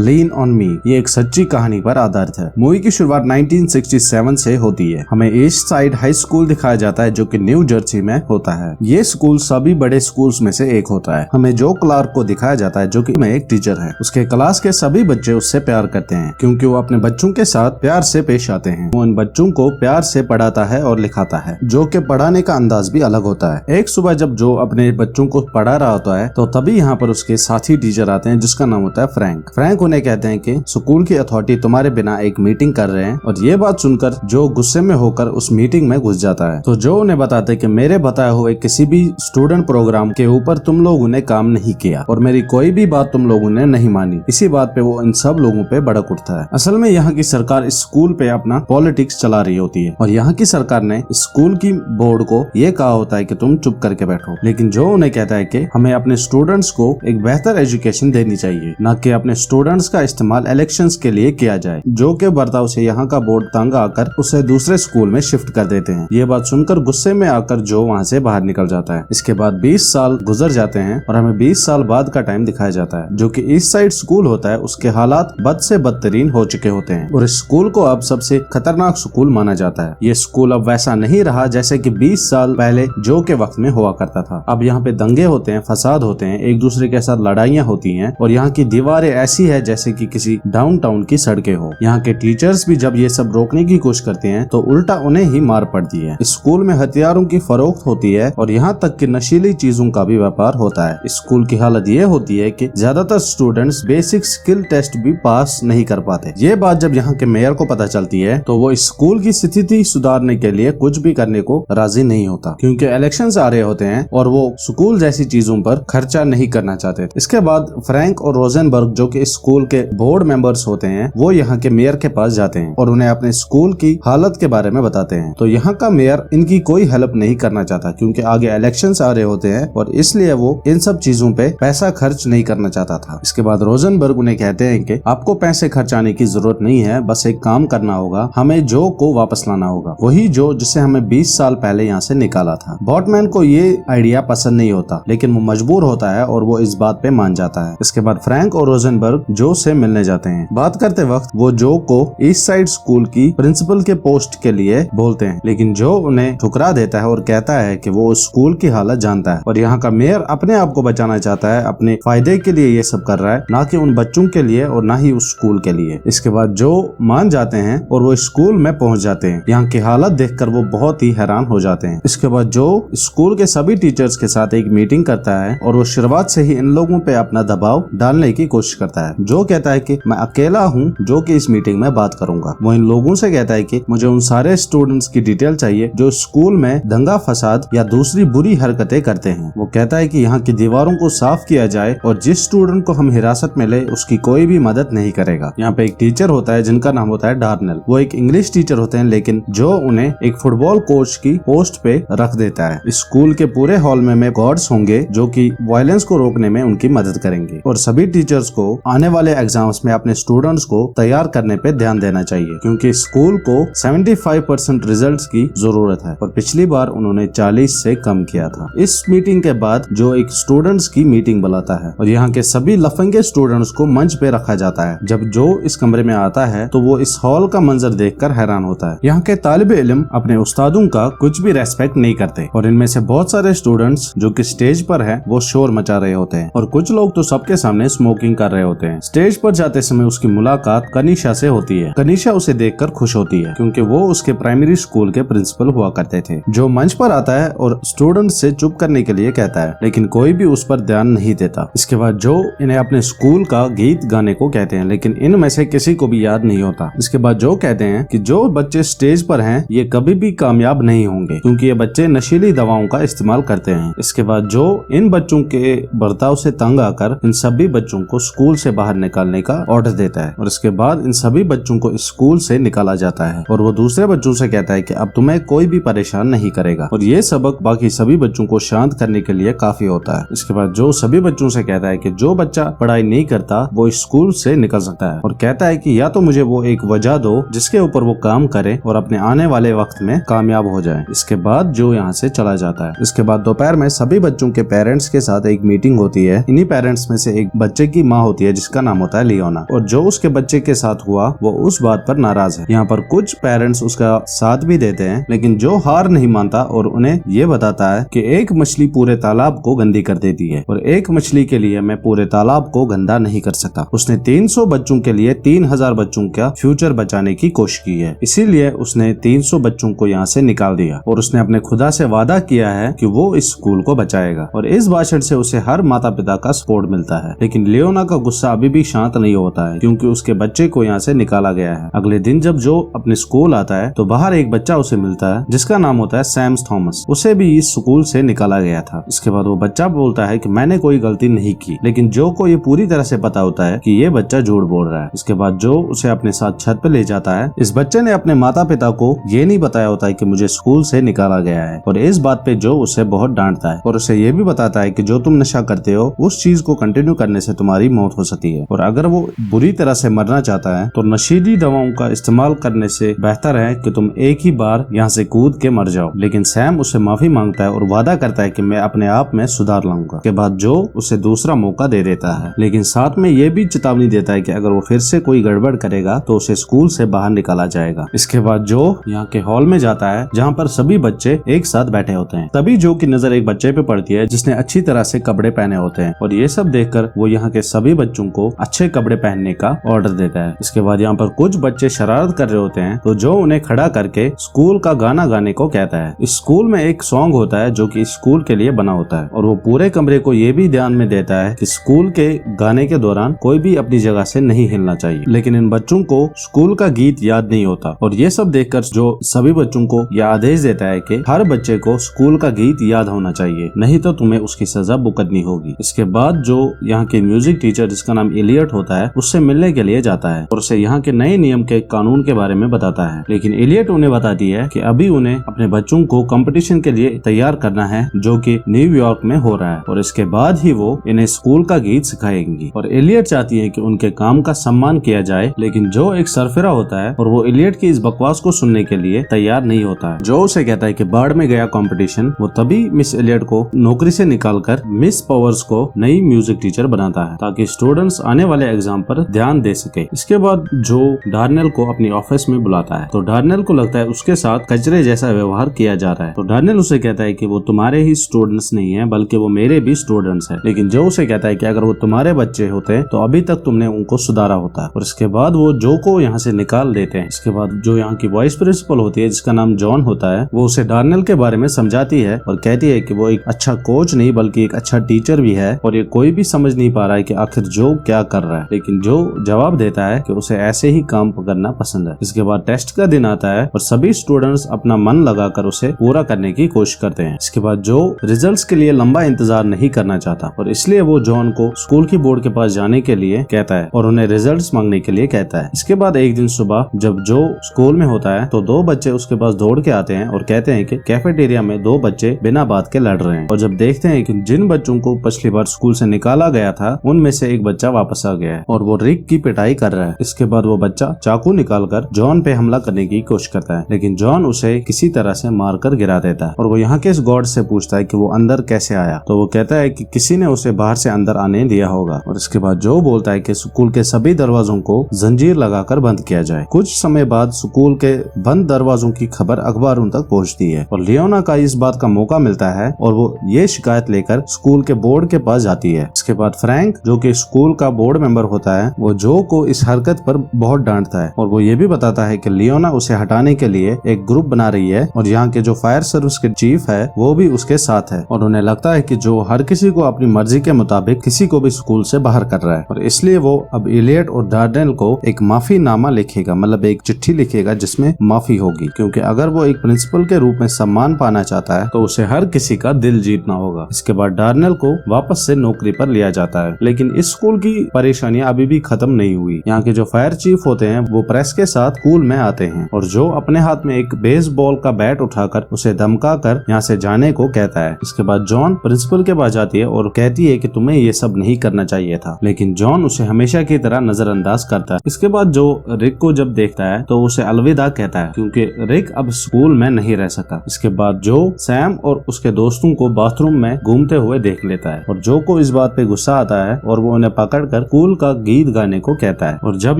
Lean on me ये एक सच्ची कहानी पर आधारित है। मूवी की शुरुआत 1967 से होती है। हमें ईस्ट साइड हाई स्कूल दिखाया जाता है जो कि न्यू जर्सी में होता है। ये स्कूल सभी बड़े स्कूल्स में से एक होता है। हमें जो क्लार्क को दिखाया जाता है जो कि एक टीचर है। उसके क्लास के सभी बच्चे उससे प्यार करते हैं क्योंकि वो अपने बच्चों के साथ प्यार से पेश आते हैं। वो इन बच्चों को प्यार से पढ़ाता है और लिखाता है। जो कि पढ़ाने का अंदाज भी अलग होता है। एक सुबह जब जो अपने बच्चों को पढ़ा रहा होता है तो तभी यहाँ पर उसके साथी टीचर आते हैं जिसका नाम होता है फ्रैंक। फ्रैंक उन्हें कहते हैं कि स्कूल की अथॉरिटी तुम्हारे बिना एक मीटिंग कर रहे हैं और ये बात सुनकर जो गुस्से में होकर उस मीटिंग में घुस जाता है। तो जो उन्हें बताते कि मेरे बताए हुए किसी भी स्टूडेंट प्रोग्राम के ऊपर तुम लोगों ने काम नहीं किया और मेरी कोई भी बात तुम लोगों ने नहीं मानी। इसी बात पे वो इन सब लोगों पे भड़क उठता है। असल में यहाँ की सरकार इस स्कूल पे अपना पॉलिटिक्स चला रही होती है और यहाँ की सरकार ने स्कूल की बोर्ड को ये कहा होता है कि तुम चुप करके बैठो, लेकिन जो उन्हें कहता है कि हमें अपने स्टूडेंट्स को एक बेहतर एजुकेशन देनी चाहिए, न कि अपने स्टूडेंट्स का इस्तेमाल इलेक्शंस के लिए किया जाए। जो के बर्ताव से यहाँ का बोर्ड तंग आकर उसे दूसरे स्कूल में शिफ्ट कर देते हैं। ये बात सुनकर गुस्से में आकर जो वहाँ से बाहर निकल जाता है। इसके बाद 20 साल गुजर जाते हैं और हमें 20 साल बाद का टाइम दिखाया जाता है। जो कि ईस्ट साइड स्कूल होता है उसके हालात बद से बदतरीन हो चुके होते हैं और इस स्कूल को अब सबसे खतरनाक स्कूल माना जाता है। ये स्कूल अब वैसा नहीं रहा जैसे कि 20 साल पहले जो के वक्त में हुआ करता था। अब यहाँ पे दंगे होते हैं, फसाद होते हैं, एक दूसरे के साथ लड़ाइयाँ होती हैं और यहाँ की दीवारें ऐसी है जैसे कि किसी डाउनटाउन की सड़कें हो। यहाँ के टीचर्स भी जब ये सब रोकने की कोशिश करते हैं तो उल्टा उन्हें ही मार पड़ती है। स्कूल में हथियारों की फरोख्त होती है और यहाँ तक कि नशीली चीजों का भी व्यापार होता है। स्कूल की हालत ये होती है कि ज्यादातर स्टूडेंट्स बेसिक स्किल टेस्ट भी पास नहीं कर पाते। ये बात जब यहाँ के मेयर को पता चलती है तो वो स्कूल की स्थिति सुधारने के लिए कुछ भी करने को राजी नहीं होता क्योंकि इलेक्शंस आ रहे होते हैं और वो स्कूल जैसी चीजों पर खर्चा नहीं करना चाहते। इसके बाद फ्रैंक और रोजनबर्ग जो कि स्कूल के बोर्ड मेंबर्स होते हैं वो यहाँ के मेयर के पास जाते हैं और उन्हें अपने स्कूल की हालत के बारे में बताते हैं। तो यहाँ का मेयर इनकी कोई हेल्प नहीं करना चाहता क्योंकि आगे इलेक्शंस आ रहे होते हैं और इसलिए वो इन सब चीजों पे पैसा खर्च नहीं करना चाहता था। इसके बाद रोजनबर्ग उन्हें कहते हैं कि आपको पैसे खर्चाने की जरूरत नहीं है, बस एक काम करना होगा, हमें जो को वापस लाना होगा, वही जो जिसे हमें 20 साल पहले यहाँ से निकाला था। बॉटमैन को ये आइडिया पसंद नहीं होता लेकिन वो मजबूर होता है और वो इस बात पे मान जाता है। इसके बाद फ्रैंक और रोजनबर्ग जो से मिलने जाते हैं। बात करते वक्त वो जो को ईस्ट साइड स्कूल की प्रिंसिपल के पोस्ट के लिए बोलते हैं लेकिन जो उन्हें ठुकरा देता है और कहता है कि वो उस स्कूल की हालत जानता है और यहाँ का मेयर अपने आप को बचाना चाहता है, अपने फायदे के लिए ये सब कर रहा है, ना कि उन बच्चों के लिए और ना ही उस स्कूल के लिए। इसके बाद जो मान जाते हैं और वो स्कूल में पहुंच जाते हैं। यहाँ की हालत देखकर वो बहुत ही हैरान हो जाते हैं। इसके बाद जो स्कूल के सभी टीचर्स के साथ एक मीटिंग करता है और वो शुरुआत से ही इन लोगों पे अपना दबाव डालने की कोशिश करता है। जो कहता है कि मैं अकेला हूँ जो कि इस मीटिंग में बात करूंगा। वो इन लोगों से कहता है कि मुझे उन सारे स्टूडेंट्स की डिटेल चाहिए जो स्कूल में दंगा फसाद या दूसरी बुरी हरकतें करते हैं। वो कहता है कि यहाँ की दीवारों को साफ किया जाए और जिस स्टूडेंट को हम हिरासत में ले उसकी कोई भी मदद नहीं करेगा। यहाँ पे एक टीचर होता है जिनका नाम होता है डार्नेल। वो एक इंग्लिश टीचर होते हैं लेकिन जो उन्हें एक फुटबॉल कोच की पोस्ट पे रख देता है। स्कूल के पूरे हॉल में गार्ड्स होंगे जो कि वायलेंस को रोकने में उनकी मदद करेंगे और सभी टीचर्स को आने वाले एग्जाम्स में अपने स्टूडेंट्स को तैयार करने पे ध्यान देना चाहिए क्योंकि स्कूल को 75% रिजल्ट्स की जरूरत है और पिछली बार उन्होंने 40 से कम किया था। इस मीटिंग के बाद जो एक स्टूडेंट्स की मीटिंग बुलाता है और यहाँ के सभी लफंगे स्टूडेंट्स को मंच पे रखा जाता है। जब जो इस कमरे में आता है तो वो इस हॉल का मंजर देखकर हैरान होता है। यहाँ के तालिबे इल्म अपने उस्तादों का कुछ भी रेस्पेक्ट नहीं करते और इनमें से बहुत सारे स्टूडेंट्स जो कि स्टेज पर है वो शोर मचा रहे होते हैं और कुछ लोग तो सबके सामने स्मोकिंग कर रहे होते हैं। स्टेज पर जाते समय उसकी मुलाकात कनीशा से होती है। कनीशा उसे देखकर खुश होती है क्योंकि वो उसके प्राइमरी स्कूल के प्रिंसिपल हुआ करते थे। जो मंच पर आता है और स्टूडेंट से चुप करने के लिए कहता है लेकिन कोई भी उस पर ध्यान नहीं देता। इसके बाद जो इन्हें अपने स्कूल का गीत गाने को कहते हैं लेकिन इनमें से किसी को भी याद नहीं होता। इसके बाद जो कहते हैं कि जो बच्चे स्टेज पर हैं ये कभी भी कामयाब नहीं होंगे क्योंकि ये बच्चे नशीली दवाओं का इस्तेमाल करते हैं। इसके बाद जो इन बच्चों के बर्ताव से तंग आकर इन सभी बच्चों को स्कूल से बाहर निकालने का ऑर्डर देता है और इसके बाद इन सभी बच्चों को स्कूल से निकाला जाता है और वो दूसरे बच्चों से कहता है कि अब तुम्हें कोई भी परेशान नहीं करेगा और ये सबक बाकी सभी बच्चों को शांत करने के लिए काफी होता है। इसके बाद जो सभी बच्चों से कहता है कि जो बच्चा पढ़ाई नहीं करता वो स्कूल से निकल सकता है और कहता है कि या तो मुझे वो एक वजह दो जिसके ऊपर वो काम करे और अपने आने वाले वक्त में कामयाब हो जाए। इसके बाद जो यहाँ से चला जाता है। इसके बाद दोपहर में सभी बच्चों के पेरेंट्स के साथ एक मीटिंग होती है। इन्हीं पेरेंट्स में से एक बच्चे की माँ होती है जिसका नाम होता है लियोना, और जो उसके बच्चे के साथ हुआ वो उस बात पर नाराज है। यहाँ पर कुछ पेरेंट्स उसका साथ भी देते हैं, लेकिन जो हार नहीं मानता और उन्हें ये बताता है कि एक मछली पूरे तालाब को गंदी कर देती है और एक मछली के लिए मैं पूरे तालाब को गंदा नहीं कर सकता। उसने 300 बच्चों के लिए 3000 बच्चों का फ्यूचर बचाने की कोशिश की है, इसीलिए उसने 300 बच्चों को यहाँ से निकाल दिया और उसने अपने खुदा से वादा किया है कि वो इस स्कूल को बचाएगा। और इस भाषण से उसे हर माता पिता का सपोर्ट मिलता है। लेकिन लियोना का गुस्सा अभी भी शांत नहीं होता है, क्योंकि उसके बच्चे को यहाँ से निकाला गया है। अगले दिन जब जो अपने स्कूल आता है तो बाहर एक बच्चा उसे मिलता है जिसका नाम होता है सैम थॉमस। उसे भी इस स्कूल से निकाला गया था। इसके बाद वो बच्चा बोलता है कि मैंने कोई गलती नहीं की, लेकिन जो को ये पूरी तरह से पता होता है कि ये बच्चा झूठ बोल रहा है। इसके बाद जो उसे अपने साथ छत पे ले जाता है। इस बच्चे ने अपने माता पिता को ये नहीं बताया होता है कि मुझे स्कूल से निकाला गया है, और इस बात पे जो उसे बहुत डांटता है और उसे ये भी बताता है कि जो तुम नशा करते हो उस चीज को कंटिन्यू करने से तुम्हारी मौत हो सकती है, और अगर वो बुरी तरह से मरना चाहता है तो नशीली दवाओं का इस्तेमाल करने से बेहतर है कि तुम एक ही बार यहाँ से कूद के मर जाओ। लेकिन सैम उसे माफी मांगता है और वादा करता है कि मैं अपने आप में सुधार लाऊंगा। के बाद जो उसे दूसरा मौका दे देता है, लेकिन साथ में ये भी चेतावनी देता है कि अगर वो फिर से कोई गड़बड़ करेगा तो उसे स्कूल से बाहर निकाला जाएगा। इसके बाद जो यहाँ के हॉल में जाता है जहाँ पर सभी बच्चे एक साथ बैठे होते हैं। तभी जो की नजर एक बच्चे पे पड़ती है जिसने अच्छी तरह से कपड़े पहने होते हैं, और ये सब देखकर वो यहाँ के सभी बच्चों को अच्छे कपड़े पहनने का ऑर्डर देता है। इसके बाद यहाँ पर कुछ बच्चे शरारत कर रहे होते हैं तो जो उन्हें खड़ा करके स्कूल का गाना गाने को कहता है। इस स्कूल में एक सॉन्ग होता है जो कि स्कूल के लिए बना होता है, और वो पूरे कमरे को ये भी ध्यान में देता है कि स्कूल के गाने के दौरान कोई भी अपनी जगह से नहीं हिलना चाहिए। लेकिन इन बच्चों को स्कूल का गीत याद नहीं होता, और ये सब देखकर जो सभी बच्चों को यह आदेश देता है कि हर बच्चे को स्कूल का गीत याद होना चाहिए, नहीं तो तुम्हें उसकी सजा भुगतनी होगी। इसके बाद जो यहाँ के म्यूजिक टीचर जिसका नाम एलियट होता है उससे मिलने के लिए जाता है और उसे यहाँ के नए नियम के कानून के बारे में बताता है। लेकिन एलियट उन्हें बताती है कि अभी उन्हें अपने बच्चों को कंपटीशन के लिए तैयार करना है जो कि न्यूयॉर्क में हो रहा है, और इसके बाद ही वो इन्हें स्कूल का गीत सिखाएंगी। और एलियट चाहती है कि उनके काम का सम्मान किया जाए, लेकिन जो एक सरफिरा होता है और वो एलियट की इस बकवास को सुनने के लिए तैयार नहीं होता है। जो उसे कहता है कि बाढ़ में गया कंपटीशन। वो तभी मिस एलियट को नौकरी से निकालकर मिस पावर्स को नई म्यूजिक टीचर बनाता है ताकि स्टूडेंट्स आने वाले एग्जाम पर ध्यान दे सके। इसके बाद जो डार्नेल को अपनी ऑफिस में बुलाता है तो डार्नेल को लगता है उसके साथ कचरे जैसा व्यवहार किया जा रहा है। तो डार्नेल उसे कहता है कि वो तुम्हारे ही स्टूडेंट्स नहीं है बल्कि वो मेरे भी स्टूडेंट्स हैं। लेकिन जो उसे कहता है कि अगर वो तुम्हारे बच्चे होते तो अभी तक तुमने उनको सुधारा होता। और इसके बाद वो जो को यहाँ से निकाल देते हैं। इसके बाद जो यहाँ की वाइस प्रिंसिपल होती है जिसका नाम जॉन होता है वो उसे डार्नेल के बारे में समझाती है और कहती है कि वो एक अच्छा कोच नहीं बल्कि एक अच्छा टीचर भी है, और ये कोई भी समझ नहीं पा रहा है कि आखिर जो क्या कर रहा है। लेकिन जो जवाब देता है कि उसे ऐसे ही काम करना पसंद है। इसके बाद टेस्ट का दिन आता है और सभी स्टूडेंट्स अपना मन लगाकर उसे पूरा करने की कोशिश करते हैं। इसके बाद जो रिजल्ट्स के लिए लंबा इंतजार नहीं करना चाहता और इसलिए वो जॉन को स्कूल की बोर्ड के पास जाने के लिए कहता है और उन्हें रिजल्ट्स मांगने के लिए कहता है। इसके बाद एक दिन सुबह जब जो स्कूल में होता है तो दो बच्चे उसके पास दौड़ के आते हैं और कहते हैं कि कैफेटेरिया में दो बच्चे बिना बात के लड़ रहे हैं। और जब देखते हैं कि जिन बच्चों को पिछली बार स्कूल से निकाला गया था उनमें से एक बच्चा वापस आ गया है और वो रिक की पिटाई कर रहा है। इसके बाद वो बच्चा चाकू निकालकर जॉन पे हमला करने की कोशिश करता है, लेकिन जॉन उसे किसी तरह से मारकर गिरा देता है। और वो यहाँ के इस गॉड से पूछता है कि वो अंदर कैसे आया, तो वो कहता है कि किसी ने उसे बाहर से अंदर आने दिया होगा। और इसके बाद जो बोलता है कि स्कूल के सभी दरवाजों को जंजीर लगाकर बंद किया जाए। कुछ समय बाद स्कूल के बंद दरवाजों की खबर अखबारों तक पहुँचती है और लियोना का इस बात का मौका मिलता है और वो ये शिकायत लेकर स्कूल के बोर्ड के पास जाती है। इसके बाद फ्रैंक जो कि स्कूल का बोर्ड मेंबर होता है वो जो को इस हरकत पर बहुत डांटता है और वो ये भी बताता है कि लियोना उसे हटाने के लिए एक ग्रुप बना रही है और यहाँ के जो फायर सर्विस के चीफ है वो भी उसके साथ है। और उन्हें लगता है कि जो हर किसी को अपनी मर्जी के मुताबिक किसी को भी स्कूल से बाहर कर रहा है, और इसलिए वो अब एलियट और डार्नेल को एक माफी नामा लिखेगा, मतलब एक चिट्ठी लिखेगा जिसमें माफी होगी, क्योंकि अगर वो एक प्रिंसिपल के रूप में सम्मान पाना चाहता है तो उसे हर किसी का दिल जीतना होगा। इसके बाद डार्नेल को वापस से नौकरी पर लिया जाता है, लेकिन इस स्कूल की परेशानियां अभी भी खत्म नहीं हुई। यहाँ के जो फायर चीफ होते हैं वो प्रेस के साथ स्कूल में आते हैं और जो अपने हाथ में एक बेसबॉल का बैट उठाकर उसे धमकाकर यहाँ से जाने को कहता है। इसके बाद जॉन प्रिंसिपल के पास जाती है और कहती है कि तुम्हें ये सब नहीं करना चाहिए था, लेकिन जॉन उसे हमेशा की तरह नजरअंदाज करता है। इसके बाद जो रिक को जब देखता है तो उसे अलविदा कहता है क्योंकि रिक अब स्कूल में नहीं रह सका। इसके बाद जो सैम और उसके दोस्तों को बाथरूम में घूमते हुए देख लेता है और जो को इस बात पे गुस्सा आता है और वो उन्हें पकड़कर स्कूल का गीत गाने को कहता है। और जब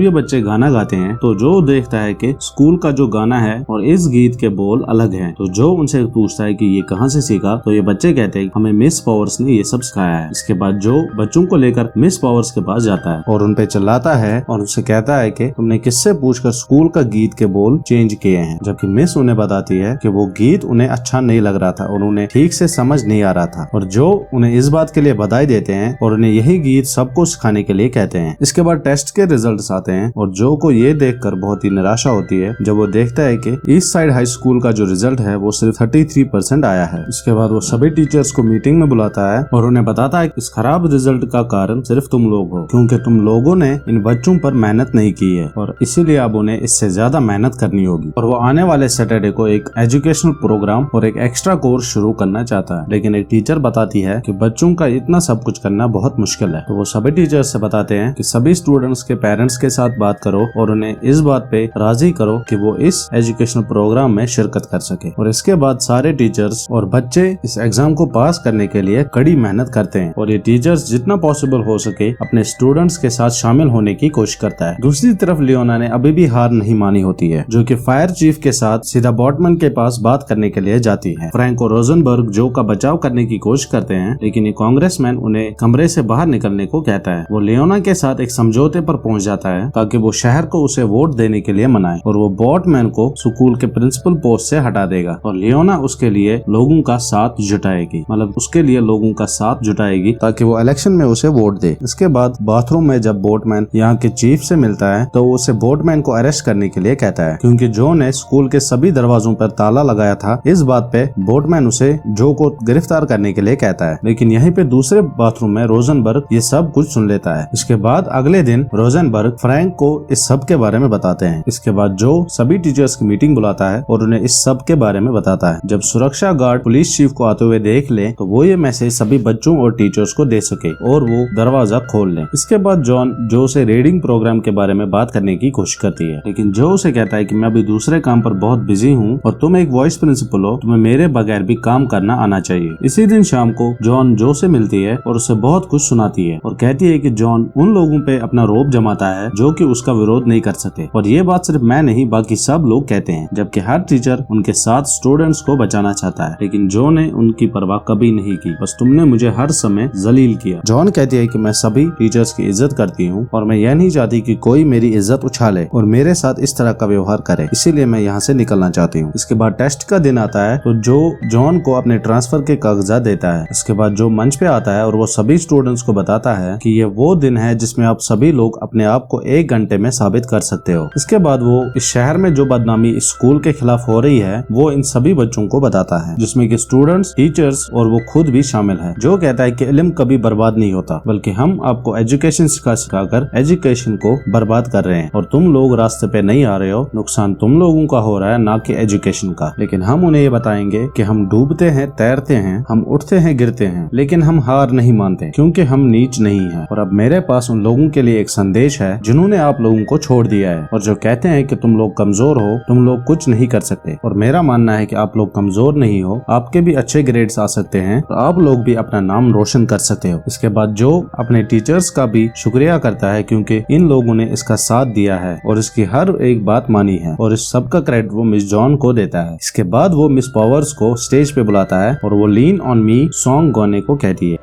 ये बच्चे गाना गाते हैं तो जो देखता है कि स्कूल का जो गाना है और इस गीत के बोल अलग हैं, तो जो उनसे पूछता है कि ये कहाँ से सीखा, तो ये बच्चे कहते हैं हमें मिस पावर्स ने ये सब सिखाया है। इसके बाद जो बच्चों को लेकर मिस पावर्स के पास जाता है और उन पे चिल्लाता है और उनसे कहता है कि तुमने किससे पूछकर स्कूल का गीत के बोल चेंज किए हैं, जबकि मिस उन्हें बताती है कि वो गीत उन्हें अच्छा नहीं लग रहा था और उन्हें ठीक से समझ नहीं आ रहा था, और जो उन्हें इस बात के लिए बधाई देते हैं और उन्हें यही गीत सबको सिखाने के लिए कहते हैं। इसके बाद टेस्ट के रिजल्ट्स आते हैं और जो को ये देखकर बहुत ही निराशा होती है जब वो देखता है कि ईस्ट साइड हाई स्कूल का जो रिजल्ट है वो सिर्फ 33% आया है। इसके बाद वो सभी टीचर्स को मीटिंग में बुलाता है और उन्हें बताता है कि इस खराब रिजल्ट का कारण सिर्फ तुम लोग हो, क्योंकि तुम लोगों ने इन बच्चों पर मेहनत नहीं की है और इसीलिए अब उन्हें इससे ज्यादा मेहनत करनी होगी। और वो आने वाले सैटरडे को एक एजुकेशनल प्रोग्राम और एक एक्स्ट्रा कोर्स शुरू करना चाहता है, लेकिन एक टीचर बताती है कि बच्चों का इतना सब कुछ करना बहुत मुश्किल है। तो वो सभी टीचर्स से बताते हैं कि सभी स्टूडेंट्स के पेरेंट्स के साथ बात करो और उन्हें इस बात पे राजी करो कि वो इस एजुकेशनल प्रोग्राम में शिरकत कर सके। और इसके बाद सारे टीचर्स और बच्चे इस एग्जाम को पास करने के लिए कड़ी मेहनत करते हैं और ये टीचर्स जितना पॉसिबल हो सके अपने स्टूडेंट्स के साथ शामिल होने की कोशिश करता है। दूसरी तरफ लियोना ने अभी भी हार नहीं मानी होती है, जो कि फायर चीफ के साथ सीधा बॉटमैन के पास बात करने के लिए जाती है। फ्रैंक और रोजनबर्ग जो का बचाव करने की कोशिश करते हैं, लेकिन ये कांग्रेसमैन उन्हें कमरे से बाहर निकलने को कहता है। वो लियोना के साथ एक समझौते पर पहुंच जाता है ताकि वो शहर को उसे वोट देने के लिए मनाए और वो बॉटमैन को स्कूल के प्रिंसिपल पोस्ट से हटा देगा और लियोना उसके लिए लोगों का साथ जुटाएगी, मतलब उसके लिए लोगों का साथ जुटाएगी ताकि वो इलेक्शन में उसे वोट दे। इसके बाद बाथरूम में जब बोटमैन यहाँ के चीफ से मिलता है तो वो उसे बोटमैन को अरेस्ट करने के लिए कहता है, क्योंकि जो ने स्कूल के सभी दरवाजों पर ताला लगाया था। इस बात पे बोटमैन उसे जो को गिरफ्तार करने के लिए कहता है, लेकिन यहीं पे दूसरे बाथरूम में रोजनबर्ग ये सब कुछ सुन लेता है। इसके बाद अगले दिन रोजनबर्ग फ्रैंक को इस सब के बारे में बताते हैं। इसके बाद जो सभी टीचर्स की मीटिंग बुलाता है और उन्हें इस सब के बारे में बताता है। जब सुरक्षा गार्ड पुलिस चीफ को आते हुए देख ले तो वो ये मैसेज सभी बच्चों और टीचर्स को दे सके और वो दरवाजा खोल ले। इसके बाद जॉन जो से रीडिंग प्रोग्राम के बारे में बात करने की कोशिश करती है, लेकिन जो उसे कहता है कि मैं अभी दूसरे काम पर बहुत बिजी हूँ और तुम एक वॉइस प्रिंसिपल हो, तुम्हें मेरे बगैर भी काम करना आना चाहिए। इसी दिन शाम को जॉन जो से मिलती है और उसे बहुत कुछ सुनाती है और कहती है कि जॉन उन लोगों पे अपना रोब जमाता है जो कि उसका विरोध नहीं कर सकते, और ये बात सिर्फ मैं नहीं बाकी सब लोग कहते हैं, जबकि हर टीचर उनके साथ स्टूडेंट्स को बचाना चाहता है, लेकिन जो ने उनकी परवाह कभी नहीं की, बस तुमने मुझे हर समय जलील किया। जॉन कहती है कि मैं सभी टीचर्स की इज्जत करती हूँ और मैं यह नहीं चाहती कि कोई मेरी इज्जत उछाले और मेरे साथ इस तरह का व्यवहार करे, इसीलिए मैं यहाँ से निकलना चाहती हूँ। इसके बाद टेस्ट का दिन आता है तो जो जॉन को अपने ट्रांसफर के कागजात देता है। इसके बाद जो मंच पे आता है और वो सभी स्टूडेंट्स को बताता है कि ये वो दिन है जिसमें आप सभी लोग अपने आप को 1 घंटे में साबित कर सकते हो। इसके बाद वो इस शहर में जो बदनामी इस स्कूल के खिलाफ हो रही है वो इन सभी बच्चों को बताता है, जिसमें कि स्टूडेंट्स, टीचर्स और वो खुद भी शामिल है। जो कहता है कि इल्म कभी बर्बाद नहीं होता, बल्कि हम आपको एजुकेशन सिखाकर एजुकेशन को बर्बाद कर रहे हैं और तुम लोग रास्ते पे नहीं आ रहे हो, नुकसान तुम लोगों का हो रहा है ना कि एजुकेशन का। लेकिन हम उन्हें ये बताएंगे कि हम डूबते हैं, तैरते हैं, हम उठते हैं, गिरते हैं, लेकिन हम हार नहीं मानते क्योंकि हम नीच नहीं है। और अब मेरे पास उन लोगों के लिए एक संदेश है जिन्होंने आप लोगों को छोड़ दिया है और जो कहते हैं कि तुम लोग कमजोर हो, तुम लोग कुछ नहीं कर सकते। और मेरा मानना है कि आप लोग कमजोर नहीं हो, आपके भी अच्छे ग्रेड्स आ सकते हैं और आप लोग भी अपना नाम रोशन कर सकते हो। इसके बाद जो अपने टीचर्स का भी शुक्रिया करता है क्योंकि इन लोगों ने इसका साथ दिया है और इसकी हर एक बात मानी है, और इस सब का क्रेडिट वो मिस जॉन को देता है। इसके बाद वो मिस पावर्स को स्टेज पे बुलाता है और वो लीन ऑन मी सॉन्ग गाने को कहती है।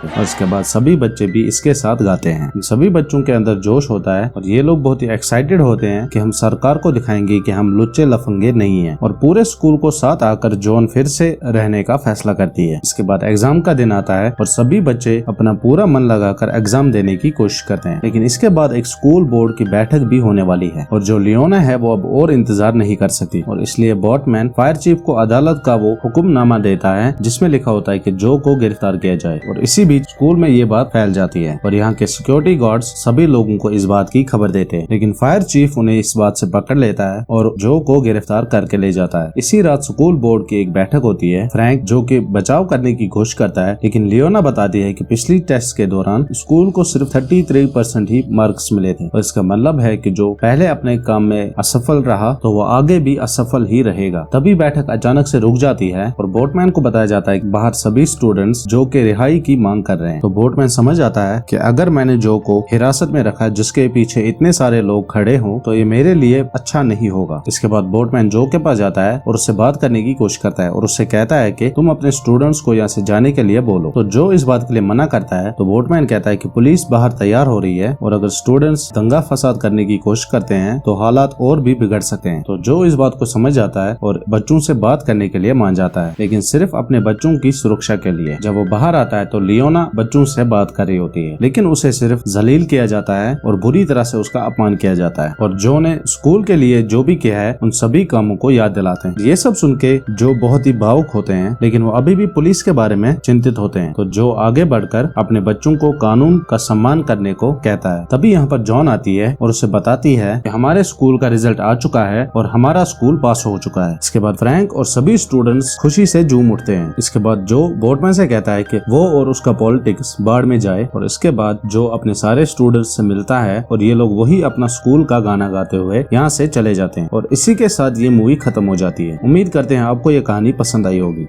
और इसके बाद सभी बच्चे भी इसके साथ गाते हैं। सभी बच्चों के अंदर जोश होता है और ये लोग बहुत ही एक्साइटेड होते हैं कि हम सरकार को दिखाएंगे कि हम लुच्चे लफंगे नहीं हैं। और पूरे स्कूल को साथ आकर जॉन फिर से रहने का फैसला करती है। इसके बाद एग्जाम का दिन आता है और सभी बच्चे अपना पूरा मन लगाकर एग्जाम देने की कोशिश करते हैं, लेकिन इसके बाद एक स्कूल बोर्ड की बैठक भी होने वाली है और जो लियोना है वो अब और इंतजार नहीं कर सकती और इसलिए बॉटमैन फायर चीफ को अदालत का वो हुक्मनामा देता है जिसमें लिखा होता है कि जो को गिरफ्तार किया जाए। और इसी बीच स्कूल में ये बात फैल जाती है और यहाँ के सिक्योरिटी गार्ड्स सभी लोगों को इस बात की खबर देते हैं, लेकिन फायर चीफ उन्हें इस बात से पकड़ लेता है और जो को गिरफ्तार करके ले जाता है। इसी रात स्कूल बोर्ड की एक बैठक होती है। फ्रैंक जो कि बचाव करने की कोशिश करता है, लेकिन लियोना बताती है कि पिछली टेस्ट के दौरान स्कूल को सिर्फ 33% ही मार्क्स मिले थे और इसका मतलब है कि जो पहले अपने काम में असफल रहा तो वो आगे भी असफल ही रहेगा। तभी बैठक अचानक से रुक जाती है और बोटमैन को बताया जाता है कि बाहर सभी स्टूडेंट्स जो के रिहाई की मांग कर रहे हैं। तो बोटमैन समझ आता है कि अगर मैंने जो को हिरासत में रखा जिसके पीछे इतने सारे लोग खड़े हों तो ये मेरे लिए अच्छा नहीं होगा। इसके बाद बोटमैन जो के पास जाता है और उससे बात करने की कोशिश करता है और उससे कहता है कि तुम अपने स्टूडेंट्स को यहाँ से जाने के लिए बोलो। तो जो इस बात के लिए मना करता है तो बोटमैन कहता है कि पुलिस बाहर तैयार हो रही है और अगर स्टूडेंट्स दंगा फसाद करने की कोशिश करते हैं तो हालात और भी बिगड़ सकते हैं। तो जो इस बात को समझ जाता है और बच्चों से बात करने के लिए मान जाता है, लेकिन सिर्फ अपने बच्चों की सुरक्षा के लिए। जब वो बाहर आता है तो लियोना बच्चों से बात कर रही होती है, लेकिन उसे सिर्फ जलील किया जाता है और बुरी तरह से उसका अपमान किया जाता है और जो ने स्कूल के लिए जो भी किया है उन सभी कामों को याद दिलाते हैं। ये सब सुन के जो बहुत ही भावुक होते हैं, लेकिन वो अभी भी पुलिस के बारे में चिंतित होते हैं। तो जो आगे बढ़कर अपने बच्चों को कानून का सम्मान करने को कहता है। तभी यहाँ पर जॉन आती है और उसे बताती है कि हमारे स्कूल का रिजल्ट आ चुका है और हमारा स्कूल पास हो चुका है। इसके बाद फ्रैंक और सभी स्टूडेंट्स खुशी से झूम उठते हैं। इसके बाद जो बोटमैन से कहता है कि वो और उसका पॉलिटिक्स बाढ़ में जाए और इसके बाद जो अपने सारे स्टूडेंट्स से मिलता है और ये लोग वही अपना स्कूल का गाना गाते हुए यहाँ से चले जाते हैं और इसी के साथ ये मूवी खत्म हो जाती है। उम्मीद करते हैं आपको ये कहानी पसंद आई होगी।